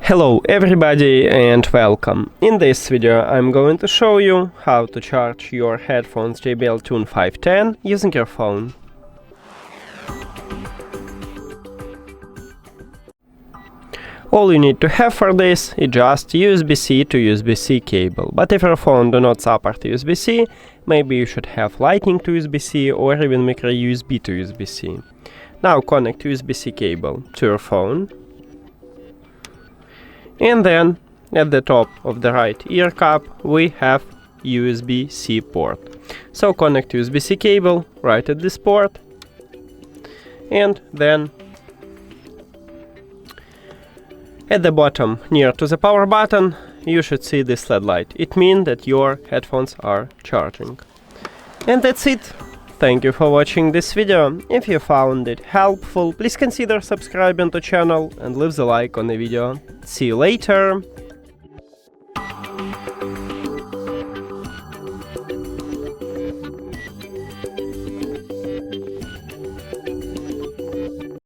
Hello everybody and welcome. In this video I'm going to show you how to charge your headphones JBL Tune 510 using your phone. All you need to have for this is just USB-C to USB-C cable, but if your phone do not support USB-C, maybe you should have Lightning to USB-C or even micro USB to USB-C. Now connect USB-C cable to your phone. And then, at the top of the right ear cup, we have USB-C port. So connect USB-C cable right at this port. And then, at the bottom, near to the power button, you should see this LED light. It means that your headphones are charging. And that's it. Thank you for watching this video. If you found it helpful, please consider subscribing to the channel and leave the like on the video. See you later!